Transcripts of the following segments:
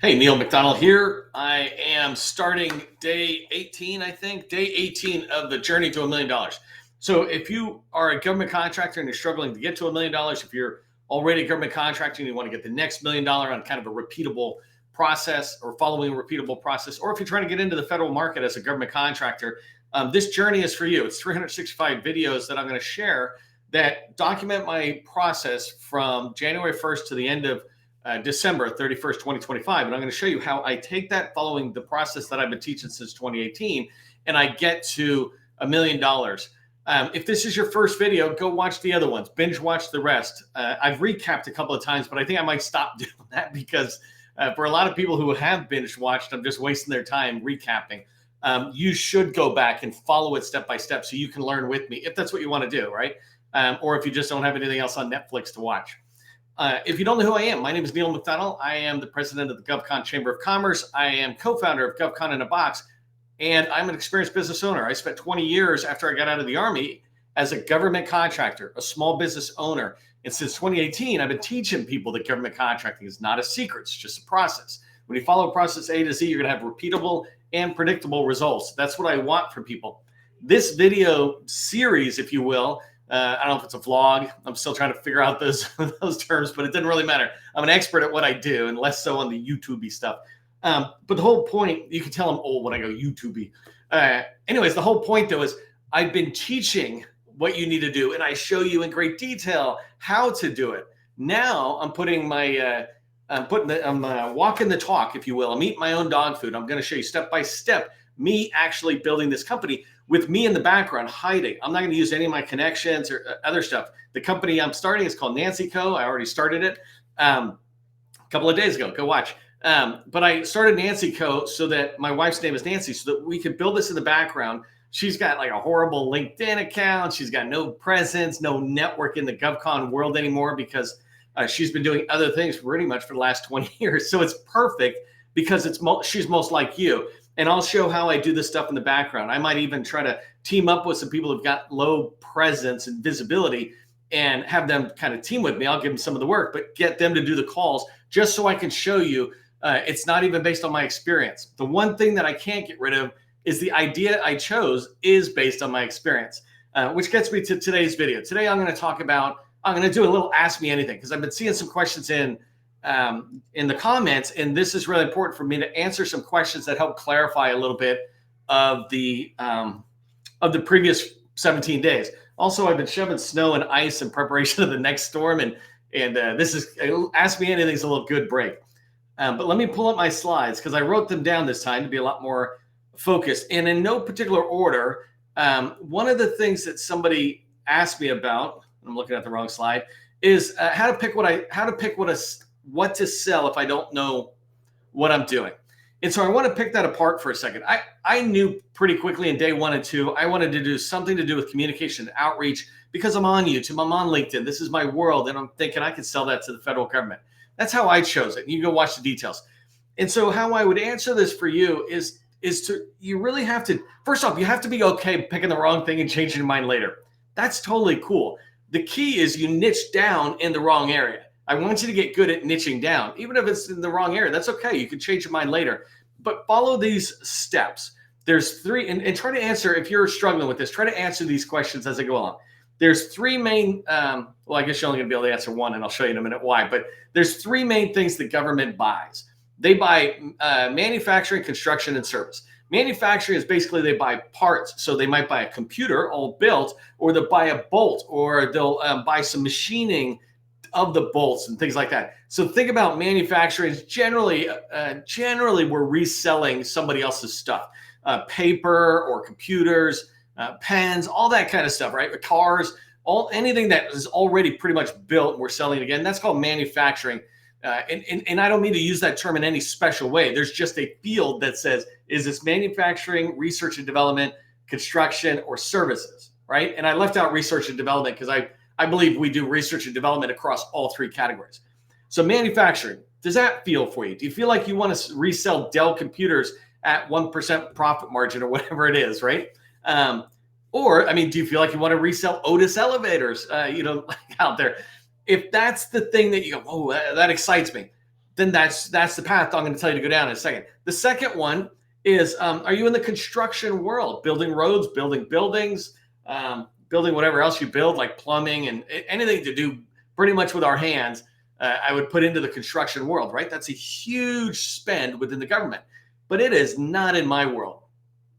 Hey, 𝗟𝗶𝗸𝗃𝗀𝗃 here. I am starting day 18, I think, day 18 of the journey to $1 million. So if you are a government contractor and you're struggling to get to $1 million, if you're already a government contractor and you want to get the next $1 million on kind of a repeatable process or following a repeatable process, or if you're trying to get into the federal market as a government contractor, this journey is for you. It's 365 videos that I'm going to share that document my process from January 1st to the end of December 31st, 2025. And I'm going to show you how I take that following the process that I've been teaching since 2018, and I get to $1 million. If this is your first video, go watch the other ones, binge watch the rest. I've recapped a couple of times, but I think I might stop doing that because for a lot of people who have binge watched, I'm just wasting their time recapping. You should go back and follow it step by step so you can learn with me if that's what you want to do, right? Or if you just don't have anything else on Netflix to watch. If you don't know who I am, my name is 𝗟𝗶𝗸𝗃𝗀𝗃. I am the president of the GovCon Chamber of Commerce. I am co-founder of GovCon in a Box, and I'm an experienced business owner. I spent 20 years after I got out of the Army as a government contractor, a small business owner. And since 2018, I've been teaching people that government contracting is not a secret. It's just a process. When you follow process A to Z, you're going to have repeatable and predictable results. That's what I want from people. This video series, if you will, I don't know if it's a vlog. I'm still trying to figure out those terms, but it doesn't really matter. I'm an expert at what I do and less so on the YouTube-y stuff. But the whole point, you can tell I'm old when I go YouTube-y. Anyways, the whole point though is I've been teaching what you need to do, and I show you in great detail how to do it. Now I'm putting my, I'm walking the talk, if you will. I'm eating my own dog food. I'm going to show you step by step me actually building this company with me in the background hiding. I'm not going to use any of my connections or other stuff. The company I'm starting is called 𝗟𝗟𝗃𝗀𝗃𝗃. I already started it a couple of days ago. Go watch. But I started 𝗟𝗟𝗃𝗀𝗃 so that my wife's name is Nancy, so that we could build this in the background. She's got like a horrible LinkedIn account. She's got no presence, no network in the GovCon world anymore because she's been doing other things pretty much for the last 20 years. So it's perfect because she's most like you. And I'll show how I do this stuff in the background. I might even try to team up with some people who've got low presence and visibility and have them kind of team with me. I'll give them some of the work, but get them to do the calls just so I can show you it's not even based on my experience. The one thing that I can't get rid of is the idea I chose is based on my experience, which gets me to today's video. Today, I'm going to do a little Ask Me Anything because I've been seeing some questions in the comments, and this is really important for me to answer some questions that help clarify a little bit of the previous 17 days. Also, I've been shoving snow and ice in preparation of the next storm, and this is Ask Me Anything's a little good break. But let me pull up my slides because I wrote them down this time to be a lot more focused and in no particular order. One of the things that somebody asked me about, I'm looking at the wrong slide, is how to pick what to sell if I don't know what I'm doing. And so I want to pick that apart for a second. I knew pretty quickly in day 1 and 2, I wanted to do something to do with communication and outreach because I'm on YouTube, I'm on LinkedIn. This is my world. And I'm thinking I could sell that to the federal government. That's how I chose it. You can go watch the details. And so how I would answer this for you is you really have to, first off, you have to be okay picking the wrong thing and changing your mind later. That's totally cool. The key is you niche down in the wrong area. I want you to get good at niching down. Even if it's in the wrong area, that's okay. You can change your mind later. But follow these steps. There's 3, and try to answer, if you're struggling with this, try to answer these questions as I go along. There's 3 main, well, I guess you're only going to be able to answer 1, and I'll show you in a minute why. But there's 3 main things the government buys. They buy manufacturing, construction, and service. Manufacturing is basically they buy parts. So they might buy a computer all built, or they'll buy a bolt, or they'll buy some machining of the bolts and things like that. So think about manufacturing. Generally, we're reselling somebody else's stuff, paper or computers, pens, all that kind of stuff, right? Cars, anything that is already pretty much built, we're selling it again. That's called manufacturing. And I don't mean to use that term in any special way. There's just a field that says, is this manufacturing, research and development, construction, or services, right? And I left out research and development because I believe we do research and development across all 3 categories. So manufacturing, does that feel for you? Do you feel like you want to resell Dell computers at 1% profit margin or whatever it is, right? Or, I mean, do you feel like you want to resell Otis elevators, out there? If that's the thing that you go, oh, that excites me, then that's the path I'm going to tell you to go down in a second. The second one is, are you in the construction world, building roads, building buildings, building whatever else you build, like plumbing and anything to do pretty much with our hands? I would put into the construction world, right? That's a huge spend within the government, but it is not in my world.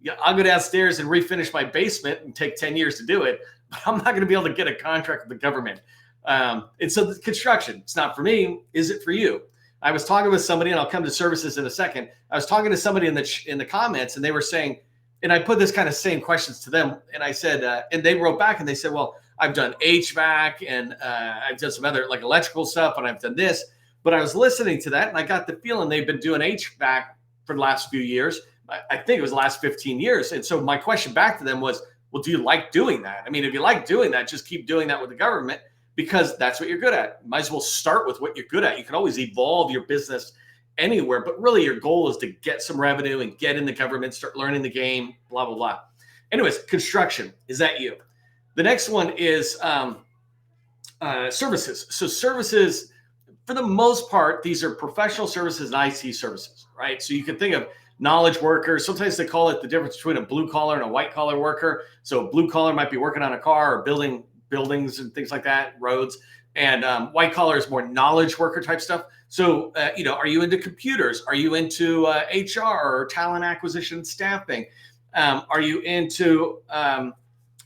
Yeah, I'll go downstairs and refinish my basement and take 10 years to do it, but I'm not going to be able to get a contract with the government. And so the construction, it's not for me. Is it for you? I was talking with somebody, and I'll come to services in a second. I was talking to somebody in the comments, and they were saying, and I put this kind of same questions to them, and I said, and they wrote back, and they said, well, I've done HVAC, and I've done some other like electrical stuff, and I've done this. But I was listening to that, and I got the feeling they've been doing HVAC for the last few years. I think it was the last 15 years. And so my question back to them was, well, do you like doing that? I mean, if you like doing that, just keep doing that with the government, because that's what you're good at. Might as well start with what you're good at. You can always evolve your business anywhere, but really your goal is to get some revenue and get in the government, start learning the game, blah, blah, blah. Anyways, construction, is that you? The next one is services. So services, for the most part, these are professional services and IT services, right? So you can think of knowledge workers. Sometimes they call it the difference between a blue collar and a white collar worker. So blue collar might be working on a car or building buildings and things like that, roads. And white collar is more knowledge worker type stuff. So, are you into computers? Are you into HR or talent acquisition staffing? Are you into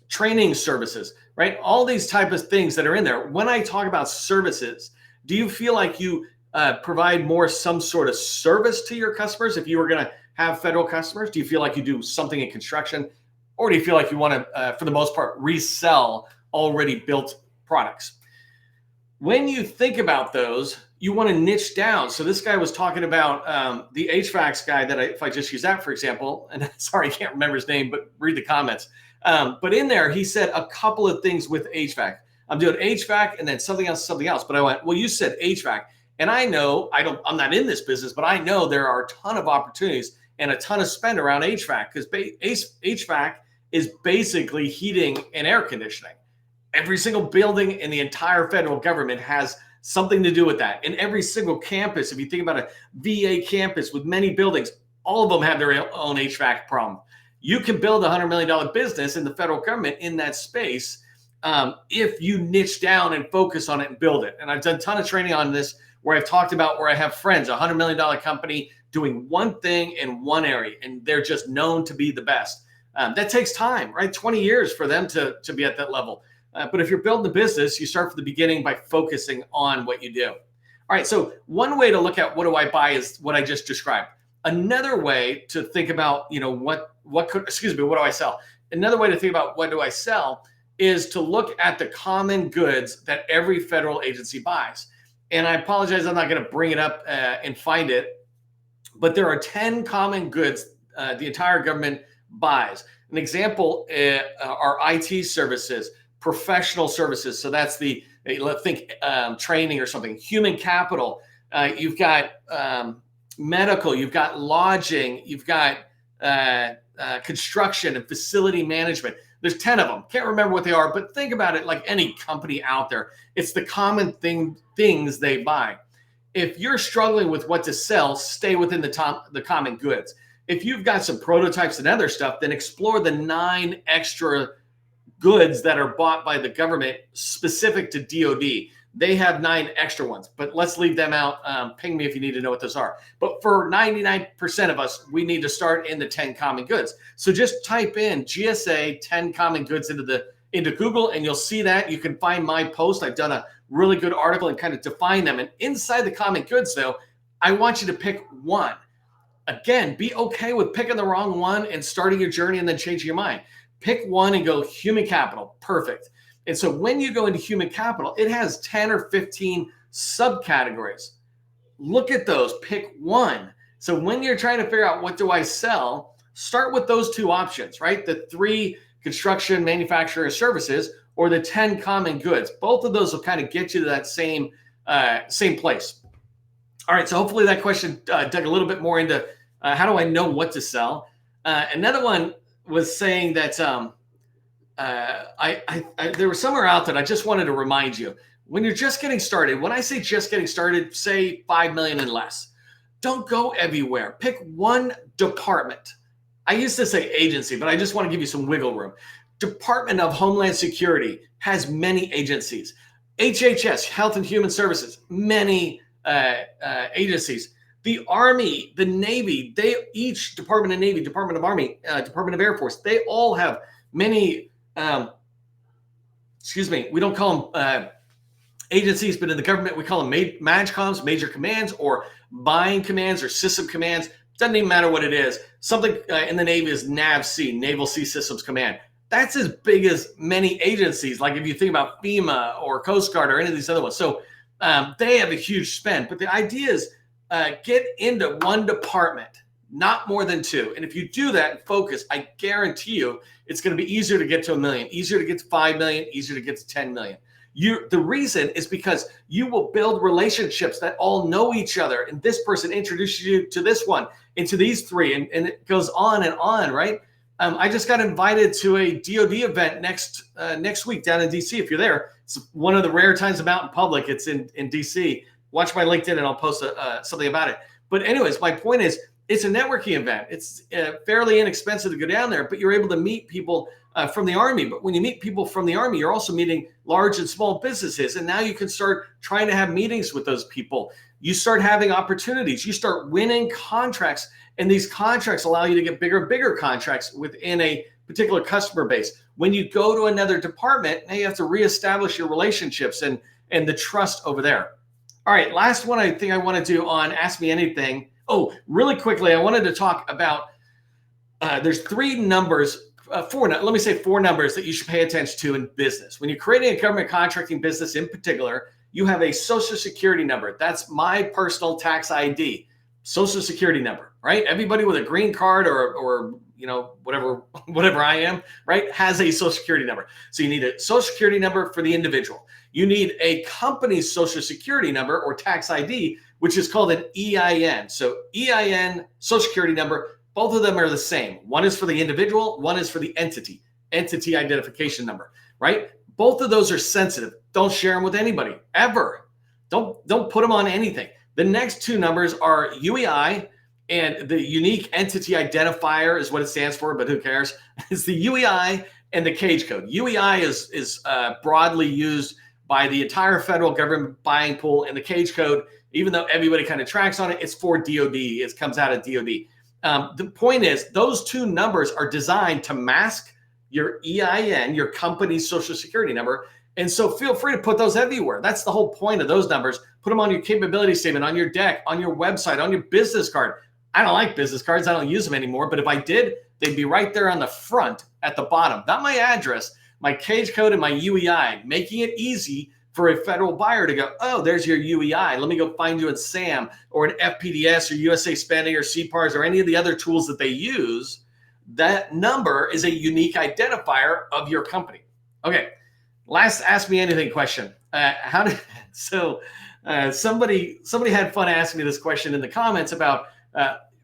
training services, right? All these type of things that are in there. When I talk about services, do you feel like you provide more some sort of service to your customers? If you were going to have federal customers, do you feel like you do something in construction, or do you feel like you want to, for the most part, resell already built products? When you think about those, you want to niche down. So this guy was talking about the HVAC guy that if I just use that, for example, and sorry, I can't remember his name, but read the comments. But in there, he said a couple of things with HVAC. I'm doing HVAC and then something else. But I went, well, you said HVAC. And I know, I'm not in this business, but I know there are a ton of opportunities and a ton of spend around HVAC, because HVAC is basically heating and air conditioning. Every single building in the entire federal government has something to do with that. And every single campus, if you think about a VA campus with many buildings, all of them have their own HVAC problem. You can build a $100 million business in the federal government in that space if you niche down and focus on it and build it. And I've done a ton of training on this where I've talked about where I have friends, a $100 million company doing one thing in one area, and they're just known to be the best. That takes time, right? 20 years for them to be at that level. But if you're building a business, you start from the beginning by focusing on what you do. All right. So one way to look at what do I buy is what I just described. Another way to think about, what do I sell? Another way to think about what do I sell is to look at the common goods that every federal agency buys. And I apologize, I'm not going to bring it up and find it, but there are 10 common goods the entire government buys. An example are IT services, professional services. So that's think training or something, human capital. You've got medical, you've got lodging, you've got construction and facility management. There's 10 of them. Can't remember what they are, but think about it like any company out there. It's the common things they buy. If you're struggling with what to sell, stay within the common goods. If you've got some prototypes and other stuff, then explore the 9 extra goods that are bought by the government specific to DoD. They have 9 extra ones, but let's leave them out. Ping me if you need to know what those are. But for 99% of us, we need to start in the 10 common goods. So just type in GSA 10 common goods into Google, and you'll see that. You can find my post. I've done a really good article and kind of define them. And inside the common goods, though, I want you to pick one. Again, be okay with picking the wrong one and starting your journey and then changing your mind. Pick one and go human capital. Perfect. And so when you go into human capital, it has 10 or 15 subcategories. Look at those. Pick one. So when you're trying to figure out what do I sell, start with those 2 options, right? The 3 construction, manufacturing, services, or the 10 common goods. Both of those will kind of get you to that same place. All right. So hopefully that question dug a little bit more into how do I know what to sell? Another one was saying that there was somewhere out that I just wanted to remind you. when you're just getting started, when I say just getting started, say 5 million and less, don't go everywhere. Pick one department. I used to say agency, but I just want to give you some wiggle room. Department of Homeland Security has many agencies. HHS, Health and Human Services, many agencies. The Army, the Navy, each Department of Navy, Department of Army, Department of Air Force, they all have many, we don't call them agencies, but in the government, we call them MAGCOMs, major commands, or buying commands, or system commands. Doesn't even matter what it is. Something in the Navy is NAVC, Naval Sea Systems Command. That's as big as many agencies, like if you think about FEMA or Coast Guard or any of these other ones. So they have a huge spend. But the idea is get into one department, not more than two. And if you do that and focus, I guarantee you it's going to be easier to get to 1 million, easier to get to 5 million, easier to get to 10 million. The reason is because you will build relationships that all know each other. And this person introduces you to this one and to these three, and it goes on and on, right? I just got invited to a DoD event next week down in DC. If you're there, it's one of the rare times I'm out in public. It's in DC. Watch my LinkedIn and I'll post something about it. But anyways, my point is, it's a networking event. It's fairly inexpensive to go down there, but you're able to meet people from the Army. But when you meet people from the Army, you're also meeting large and small businesses. And now you can start trying to have meetings with those people. You start having opportunities. You start winning contracts. And these contracts allow you to get bigger and bigger contracts within a particular customer base. When you go to another department, now you have to reestablish your relationships and the trust over there. All right, last one I think I want to do on Ask Me Anything. Oh, really quickly, I wanted to talk about, there's four numbers that you should pay attention to in business. When you're creating a government contracting business in particular, you have a Social Security number. That's my personal tax ID, Social Security number, right? Everybody with a green card or whatever I am, right, has a Social Security number. So you need a Social Security number for the individual. You need a company's Social Security number or tax ID, which is called an EIN. So EIN, Social Security number, both of them are the same. One is for the individual, one is for the entity identification number, right? Both of those are sensitive. Don't share them with anybody, ever. Don't put them on anything. The next two numbers are UEI, and the unique entity identifier is what it stands for, but who cares? It's the UEI and the cage code. UEI is broadly used by the entire federal government buying pool, and the cage code, even though everybody kind of tracks on it, it's for DoD. It comes out of DoD. The point is, those two numbers are designed to mask your EIN, your company's Social Security number. And so feel free to put those everywhere. That's the whole point of those numbers. Put them on your capability statement, on your deck, on your website, on your business card. I don't like business cards. I don't use them anymore. But if I did, they'd be right there on the front at the bottom. Not my address, my cage code and my UEI, making it easy for a federal buyer to go, oh, there's your UEI. Let me go find you in SAM or an FPDS or USA Spending or CPARS or any of the other tools that they use. That number is a unique identifier of your company. Okay, last Ask Me Anything question. Somebody had fun asking me this question in the comments about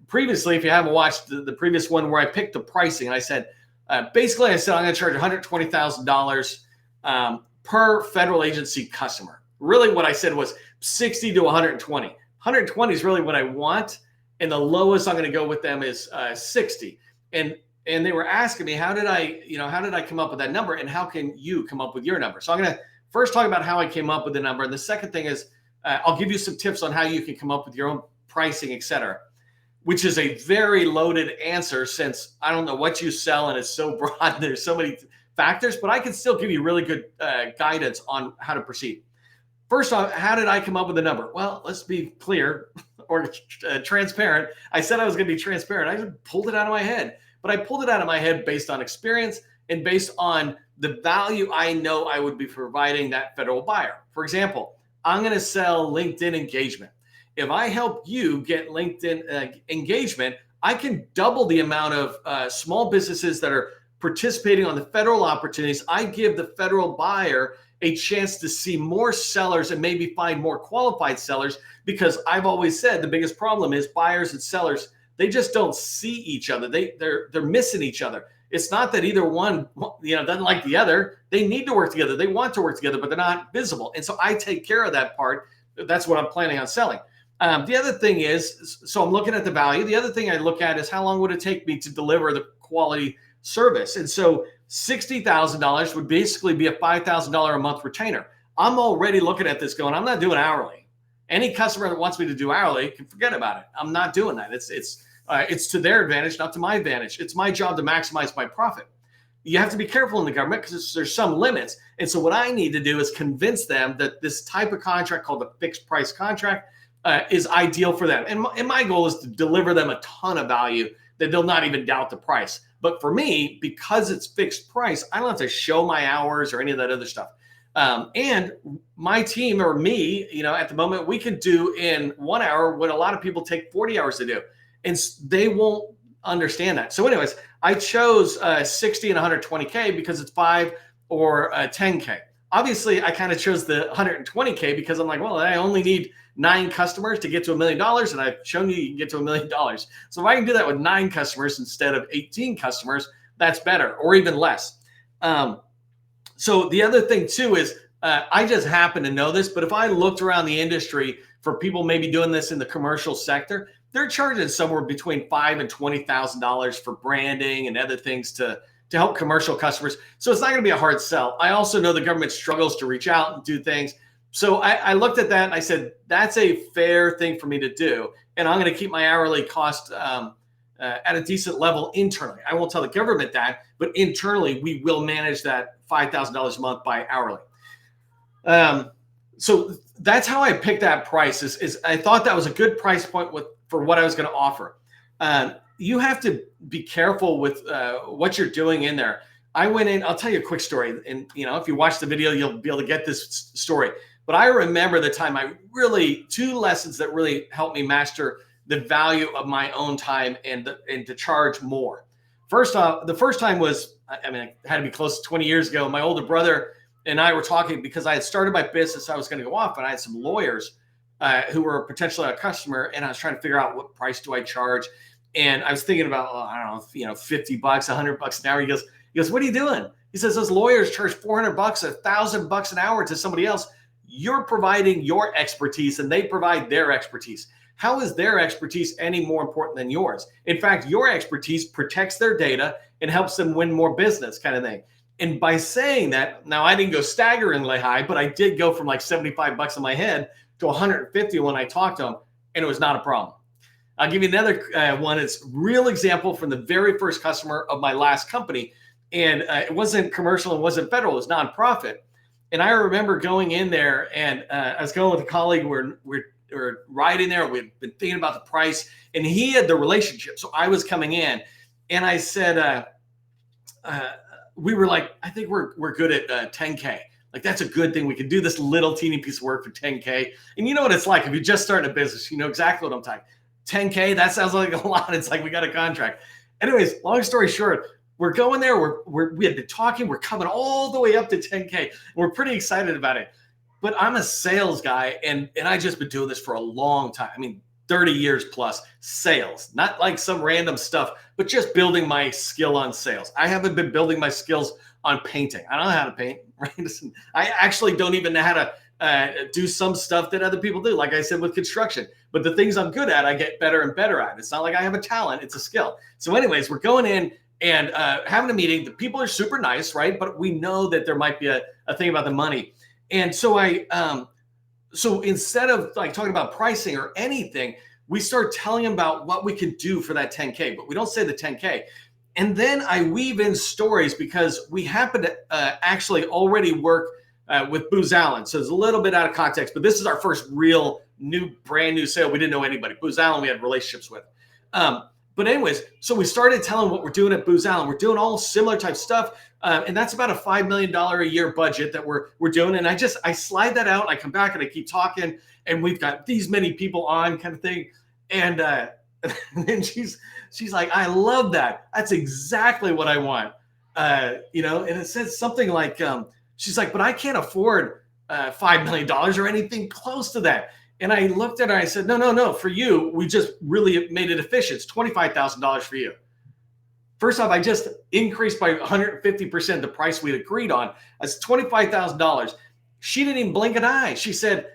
previously, if you haven't watched the previous one where I picked the pricing, and I said, basically I said I'm going to charge $120,000 per federal agency customer. Really what I said was 60 to 120. 120 is really what I want, and the lowest I'm going to go with them is 60. And they were asking me, how did I come up with that number, and how can you come up with your number? So I'm going to first talk about how I came up with the number, and the second thing is I'll give you some tips on how you can come up with your own pricing, etc., which is a very loaded answer since I don't know what you sell and it's so broad. There's so many factors, but I can still give you really good guidance on how to proceed. First off, how did I come up with the number? Well, let's be clear or transparent. I said I was going to be transparent. I just pulled it out of my head, but I pulled it out of my head based on experience and based on the value I know I would be providing that federal buyer. For example, I'm going to sell LinkedIn engagement. If I help you get LinkedIn engagement, I can double the amount of small businesses that are participating on the federal opportunities. I give the federal buyer a chance to see more sellers and maybe find more qualified sellers, because I've always said the biggest problem is buyers and sellers, they just don't see each other. They're missing each other. It's not that either one, doesn't like the other. They need to work together. They want to work together, but they're not visible. And so I take care of that part. That's what I'm planning on selling. The other thing is, so I'm looking at the value. The other thing I look at is how long would it take me to deliver the quality service? And so $60,000 would basically be a $5,000 a month retainer. I'm already looking at this going, I'm not doing hourly. Any customer that wants me to do hourly can forget about it. I'm not doing that. It's to their advantage, not to my advantage. It's my job to maximize my profit. You have to be careful in the government because there's some limits. And so what I need to do is convince them that this type of contract called a fixed price contract is ideal for them. And my goal is to deliver them a ton of value that they'll not even doubt the price. But for me, because it's fixed price, I don't have to show my hours or any of that other stuff. And my team or me, at the moment, we can do in 1 hour what a lot of people take 40 hours to do. And they won't understand that. So anyways, I chose 60 and 120K because it's 5 or 10K. Obviously, I kind of chose the 120K because I'm like, well, I only need 9 customers to get to $1 million. And I've shown you can get to $1 million. So if I can do that with 9 customers instead of 18 customers, that's better, or even less. So the other thing too is I just happen to know this, but if I looked around the industry for people maybe doing this in the commercial sector, they're charging somewhere between $5,000 and $20,000 for branding and other things to help commercial customers. So it's not going to be a hard sell. I also know the government struggles to reach out and do things. So I looked at that and I said, that's a fair thing for me to do. And I'm going to keep my hourly cost at a decent level internally. I won't tell the government that, but internally we will manage that $5,000 a month by hourly. So that's how I picked that price. Is I thought that was a good price point for what I was going to offer. You have to be careful with what you're doing in there. I went in. I'll tell you a quick story, and if you watch the video, you'll be able to get this story. But I remember the time two lessons that really helped me master the value of my own time and to charge more. First off, the first time was, it had to be close to 20 years ago. My older brother and I were talking because I had started my business. I was going to go off, and I had some lawyers who were potentially a customer, and I was trying to figure out what price do I charge. And I was thinking about, I don't know, $50, $100 an hour. He goes, what are you doing? He says, those lawyers charge $400, $1,000 an hour to somebody else. You're providing your expertise and they provide their expertise. How is their expertise any more important than yours? In fact, your expertise protects their data and helps them win more business, kind of thing. And by saying that, now I didn't go staggeringly high, but I did go from like $75 in my head to 150 when I talked to them, and it was not a problem. I'll give you another one. It's a real example from the very first customer of my last company. And it wasn't commercial, it wasn't federal, it was nonprofit. And I remember going in there, and I was going with a colleague. We're riding there. We'd been thinking about the price, and he had the relationship. So I was coming in, and I said, we were like, I think we're good at 10K. Like, that's a good thing. We can do this little teeny piece of work for 10K. And you know what it's like if you just start a business. You know exactly what I'm talking. 10K, that sounds like a lot. It's like we got a contract. Anyways, long story short, we're going there. We had been talking. We're coming all the way up to 10K. We're pretty excited about it. But I'm a sales guy, and I just been doing this for a long time. 30 years plus sales, not like some random stuff, but just building my skill on sales. I haven't been building my skills on painting. I don't know how to paint, right? I actually don't even know how to do some stuff that other people do, like I said, with construction. But the things I'm good at, I get better and better at. It's not like I have a talent, it's a skill. So anyways, we're going in and having a meeting. The people are super nice, right? But we know that there might be a thing about the money. And so so instead of like talking about pricing or anything, we start telling them about what we can do for that 10K, but we don't say the 10K. And then I weave in stories because we happen to actually already work with Booz Allen. So it's a little bit out of context, but this is our first real brand new sale. We didn't know anybody. Booz Allen, we had relationships with. But anyways, so we started telling what we're doing at Booz Allen. We're doing all similar type stuff. And that's about a $5 million a year budget that we're doing. And I slide that out. And I come back and I keep talking. And we've got these many people on, kind of thing. And then she's like, I love that. That's exactly what I want. And it says something like, she's like, but I can't afford $5 million or anything close to that. And I looked at her and I said, no. For you, we just really made it efficient. It's $25,000 for you. First off, I just increased by 150% the price we'd agreed on. That's $25,000. She didn't even blink an eye. She said,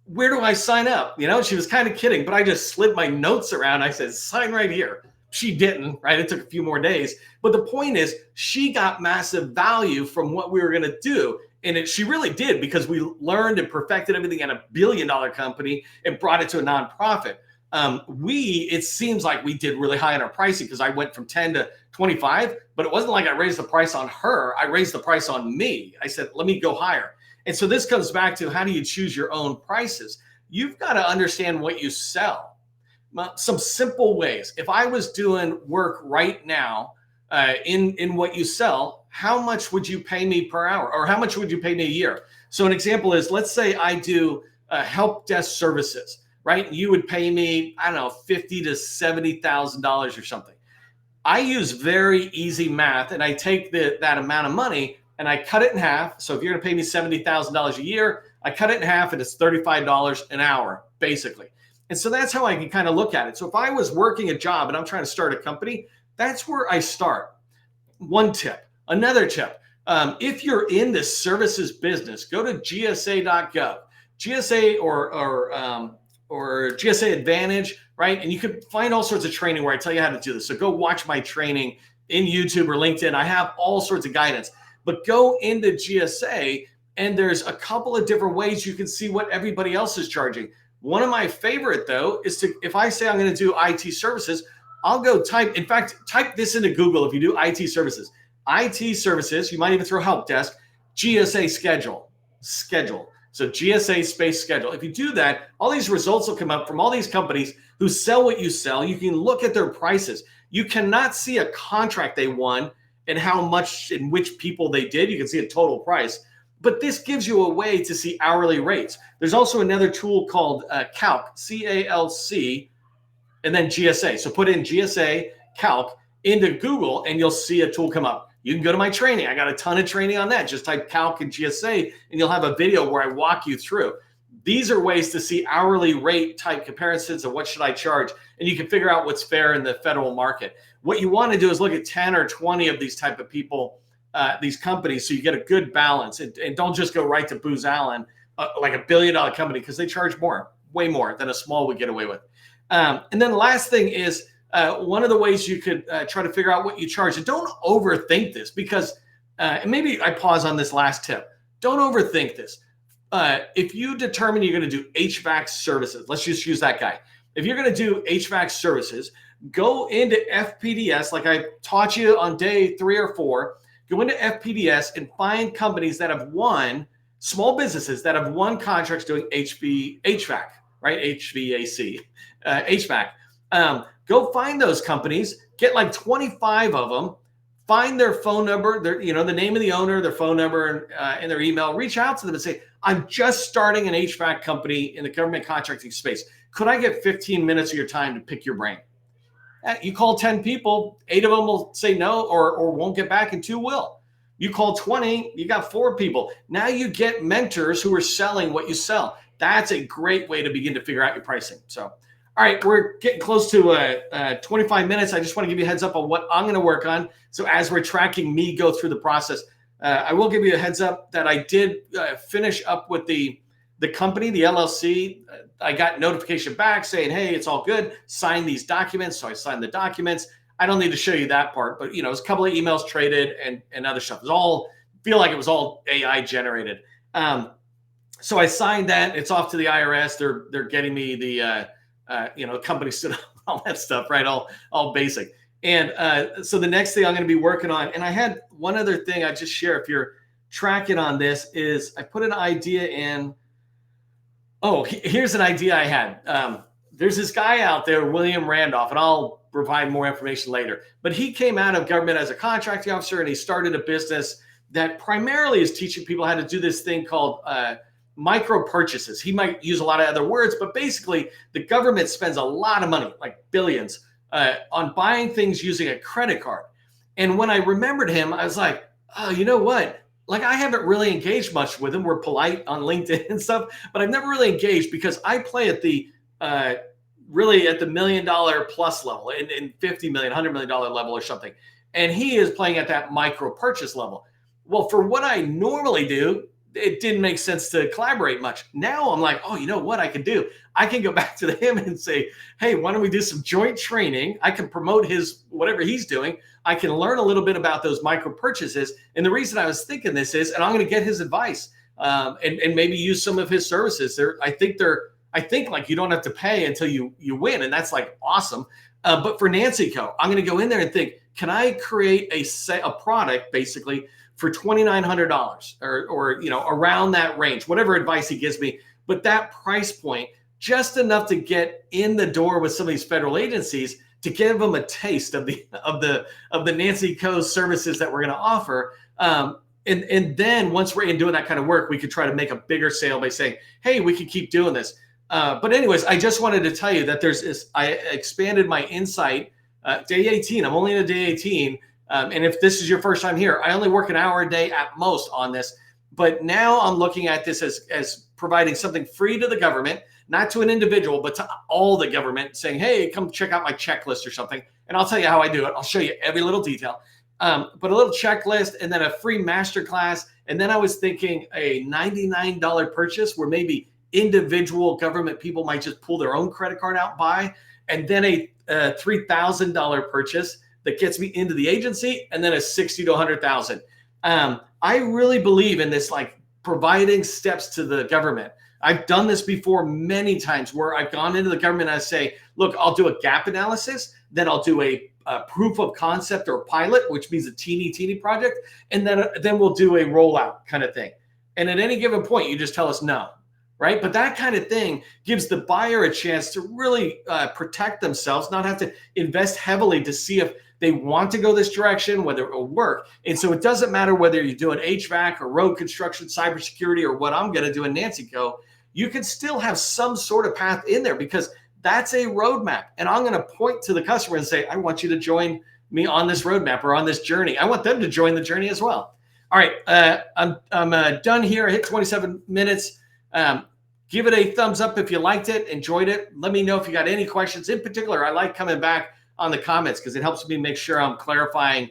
where do I sign up? You know, she was kind of kidding, but I just slid my notes around. I said, sign right here. She didn't, right? It took a few more days. But the point is, she got massive value from what we were going to do. And she really did, because we learned and perfected everything at $1 billion company and brought it to a nonprofit. It seems like we did really high on our pricing, because I went from 10 to 25, but it wasn't like I raised the price on her. I raised the price on me. I said, let me go higher. And so this comes back to, how do you choose your own prices? You've got to understand what you sell. Some simple ways. If I was doing work right now in what you sell, how much would you pay me per hour, or how much would you pay me a year? So an example is, let's say I do help desk services, right? You would pay me, I don't know, $50,000 to $70,000 or something. I use very easy math, and I take that amount of money and I cut it in half. So if you're going to pay me $70,000 a year, I cut it in half, and it's $35 an hour, basically. And so that's how I can kind of look at it. So if I was working a job and I'm trying to start a company, that's where I start. One tip. Another tip. If you're in the services business, go to GSA.gov. GSA or GSA Advantage, right? And you can find all sorts of training where I tell you how to do this. So go watch my training in YouTube or LinkedIn. I have all sorts of guidance. But go into GSA, and there's a couple of different ways you can see what everybody else is charging. One of my favorite, though, is if I say I'm going to do IT services, I'll go type this into Google. If you do IT services, you might even throw help desk, GSA schedule. So GSA space schedule. If you do that, all these results will come up from all these companies who sell what you sell. You can look at their prices. You cannot see a contract they won and how much and which people they did. You can see a total price. But this gives you a way to see hourly rates. There's also another tool called Calc, C-A-L-C, and then GSA. So put in GSA Calc into Google, and you'll see a tool come up. You can go to my training. I got a ton of training on that. Just type Calc and GSA, and you'll have a video where I walk you through. These are ways to see hourly rate type comparisons of what should I charge, and you can figure out what's fair in the federal market. What you want to do is look at 10 or 20 of these type of people, these companies, so you get a good balance, and don't just go right to Booz Allen, like $1 billion company, because they charge more, way more than a small would get away with. And then the last thing is, one of the ways you could try to figure out what you charge, and don't overthink this, because, and maybe I pause on this last tip. Don't overthink this. If you determine you're going to do HVAC services, let's just use that guy. If you're going to do HVAC services, go into FPDS, like I taught you on day 3 or 4. Go into FPDS and find companies that have won, small businesses that have won contracts doing HVAC, right? HVAC, HVAC. Go find those companies, get like 25 of them, find their phone number, the name of the owner, their phone number, and their email. Reach out to them and say, I'm just starting an HVAC company in the government contracting space. Could I get 15 minutes of your time to pick your brain? You call 10 people, 8 of them will say no or won't get back, and 2 will. You call 20, you got 4 people. Now you get mentors who are selling what you sell. That's a great way to begin to figure out your pricing. So, all right, we're getting close to 25 minutes. I just want to give you a heads up on what I'm going to work on. So as we're tracking me go through the process, I will give you a heads up that I did finish up with the company, the LLC. I got notification back saying, hey, it's all good. Sign these documents. So I signed the documents. I don't need to show you that part, but it's a couple of emails traded and other stuff. It was all, feel like it was all AI generated. So I signed that. It's off to the IRS. They're getting me the company stood, all that stuff, right? All basic. And so the next thing I'm going to be working on, and I had one other thing I just share if you're tracking on this, is I put an idea in. Oh, here's an idea I had. There's this guy out there, William Randolph, and I'll provide more information later. But he came out of government as a contracting officer, and he started a business that primarily is teaching people how to do this thing called micro purchases. He might use a lot of other words, but basically the government spends a lot of money, like billions, on buying things using a credit card. And when I remembered him, I was like, oh, you know what? Like, I haven't really engaged much with him. We're polite on LinkedIn and stuff, but I've never really engaged because I play at the really at the $1 million plus level, in $50 million, $100 million level or something. And he is playing at that micro purchase level. Well, for what I normally do, it didn't make sense to collaborate much. Now I'm like, oh, you know what I can do? I can go back to him and say, hey, why don't we do some joint training? I can promote his whatever he's doing. I can learn a little bit about those micro purchases. And the reason I was thinking this is, and I'm going to get his advice and maybe use some of his services. I think like you don't have to pay until you win. And that's like awesome. But for 𝗟𝗂𝗂𝗃, I'm going to go in there and think, can I create a product basically for $2,900 or around that range, whatever advice he gives me, but that price point, just enough to get in the door with some of these federal agencies to give them a taste of the 𝗟𝗂𝗃𝗃 services that we're going to offer. And then once we're in doing that kind of work, we could try to make a bigger sale by saying, hey, we can keep doing this. But anyways, I just wanted to tell you that I expanded my insight. Day 18, I'm only in day 18. And if this is your first time here, I only work an hour a day at most on this. But now I'm looking at this as providing something free to the government, not to an individual, but to all the government, saying, hey, come check out my checklist or something. And I'll tell you how I do it. I'll show you every little detail. But a little checklist and then a free masterclass. And then I was thinking a $99 purchase where maybe individual government people might just pull their own credit card out, buy, and then a $3,000 purchase that gets me into the agency, and then a $60,000 to $100,000. I really believe in this, like providing steps to the government. I've done this before many times where I've gone into the government and I say, look, I'll do a gap analysis, then I'll do a proof of concept or pilot, which means a teeny project, and then we'll do a rollout kind of thing. And at any given point, you just tell us no. Right. But that kind of thing gives the buyer a chance to really protect themselves, not have to invest heavily to see if they want to go this direction, whether it will work. And so it doesn't matter whether you're doing HVAC or road construction, cybersecurity, or what I'm going to do in 𝗟𝗂𝗃𝗃, you can still have some sort of path in there because that's a roadmap. And I'm going to point to the customer and say, I want you to join me on this roadmap or on this journey. I want them to join the journey as well. All right. I'm done here. I hit 27 minutes. Give it a thumbs up if you liked it, enjoyed it. Let me know if you got any questions. In particular, I like coming back on the comments because it helps me make sure I'm clarifying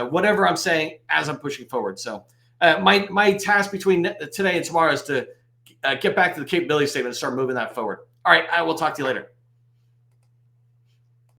whatever I'm saying as I'm pushing forward. So my task between today and tomorrow is to get back to the capability statement and start moving that forward. All right, I will talk to you later.